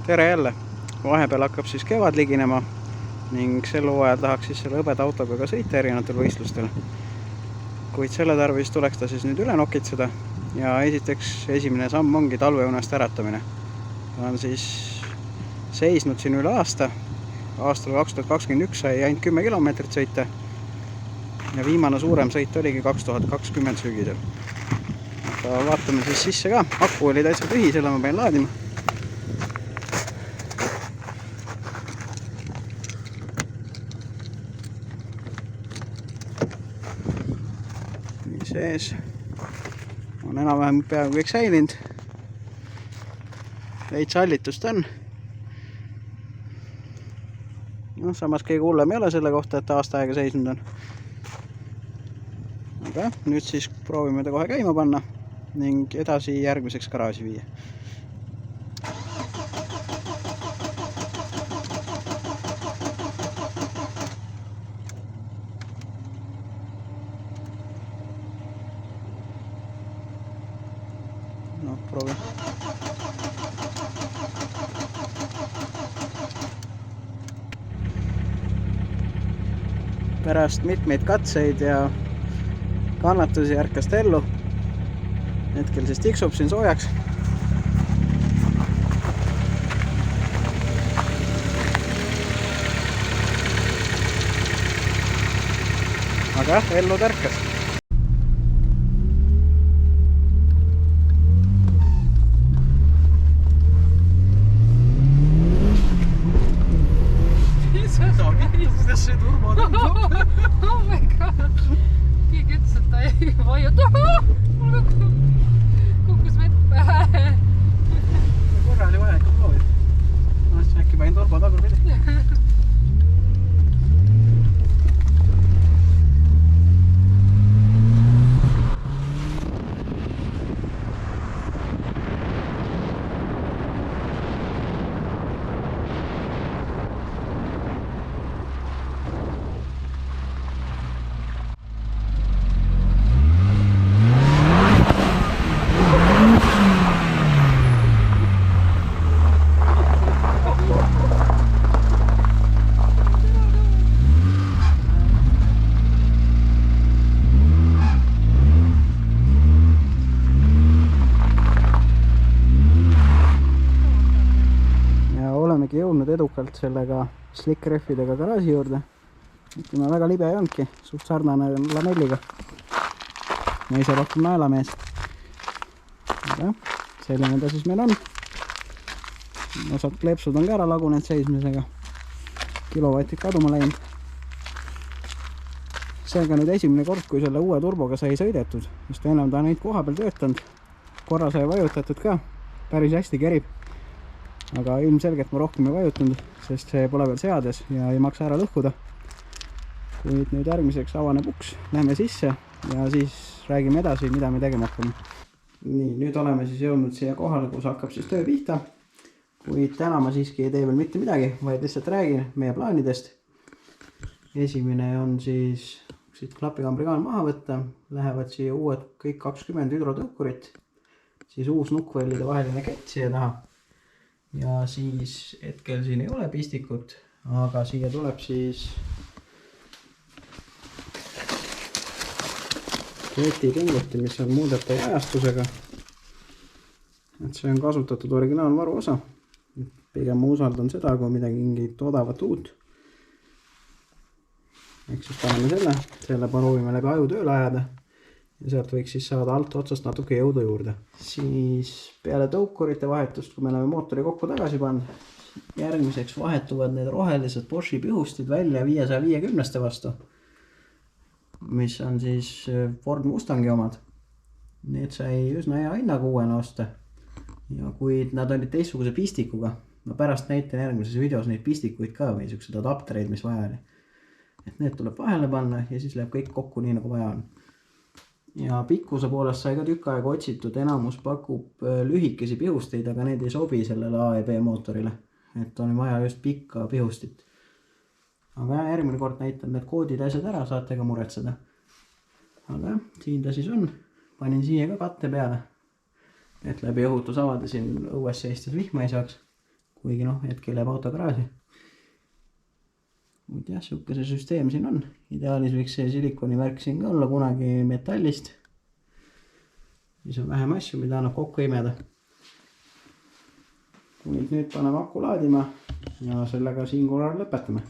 Tere jälle! Vahepeal hakkab siis kevad liginema ning sel hooajal tahaks siis selle hõbeda autoga ka sõita erinevatel võistlustel. Kuid selle tarvis tuleks ta siis nüüd üle nokitseda ja esimene samm ongi talveunest äratamine. Ta on siis seisnud siin üle aasta. Aastal 2021 sai ainult 10 kilomeetrit sõita ja viimane suurem sõit oligi 2020 sügisel. Aga vaatame siis sisse ka. Aku oli täitsa tühi, selle ma pean laadima. Sees on enam-vähem peaaegu kõik säilinud. Veits hallitust on. No, samas kõige hullem ei ole selle kohta, et aasta aega seisnud on. Aga nüüd siis proovime ta kohe käima panna ning edasi järgmiseks garaaži viia. No, proovi. Pärast mitmeid katseid ja kannatusi ärkas ta ellu. Hetkel siis tiksub siin soojaks. Aga ellu tärkas. Kuidas see turbo tundub? Oh my god! Keegi ütles, et ta ei vajuta. Mul kukkus vett pähe. Korra oli vaja ikka proovida. No, siis äkki panin turbo tagurpidi. Olemegi jõudnud edukalt sellega slick-reffidega garaaži juurde. Ütleme, väga libe ei olnudki, suht sarnane lamelliga. Ma ise rohkem naelamees. Aga selline ta siis meil on. Osad kleepsud on ka ära lagunenud seismisega. Kilovatid kaduma läinud. See on ka nüüd esimene kord, kui selle uue turboga sai sõidetud. Just enam ta neid koha peal töötanud. Korra sai vajutatud ka. Päris hästi kerib. Aga ilmselgelt ma rohkem ei vajutanud, sest see pole veel seades ja ei maksa ära lõhkuda. Kuid nüüd järgmiseks avaneb uks, lähme sisse ja siis räägime edasi, mida me tegema hakkame. Nii, nüüd oleme siis jõudnud siia kohale, kus hakkab siis töö pihta. Kuid täna ma siiski ei tee veel mitte midagi, vaid lihtsalt räägin meie plaanidest. Esimene on siis siit klapikambri kaan maha võtta. Lähevad siia uued kõik 20 hüdrotõukurit. Siis uus nukkvõllide vaheline kett siia taha. Ja siis hetkel siin ei ole pistikut, aga siia tuleb siis ketikinguti, mis on muudetav ajastusega. Et see on kasutatud originaalvaru osa. Pigem ma usaldan seda, kui midagi mingit odavat uut. Ehk siis paneme selle proovime läbi aju tööle ajada. Ja sealt võiks siis saada alt otsast natuke jõudu juurde. Siis peale tõukurite vahetust, kui me oleme mootori kokku tagasi pannud, järgmiseks vahetuvad need rohelised Boschi pihustid välja 550 vastu, mis on siis Ford Mustangi omad. Need sai üsna hea hinnaga uuena osta. Ja kuid nad olid teistsuguse pistikuga. Ma pärast näitan järgmises videos neid pistikuid ka või niisugused adaptereid, mis vaja oli. Et need tuleb vahele panna ja siis läheb kõik kokku nii, nagu vaja on. Ja pikkuse poolest sai ka tükk aega otsitud, enamus pakub lühikesi pihusteid, aga need ei sobi sellele A ja B mootorile. Et on vaja just pikka pihustit. Aga järgmine kord näitan need koodid asjad ära, saate ka muretseda. Aga siin ta siis on. Panin siia ka katte peale, et läbi õhutusavade siin õues seistes vihma ei saaks. kuigi noh, hetkel jääb auto garaaži. Muid jah, siuke see süsteem siin on. Ideaalis võiks see silikoni värk siin ka olla kunagi metallist. Siis on vähem asju, mida annab kokku imeda. Nüüd paneme aku laadima ja sellega siinkohal lõpetame.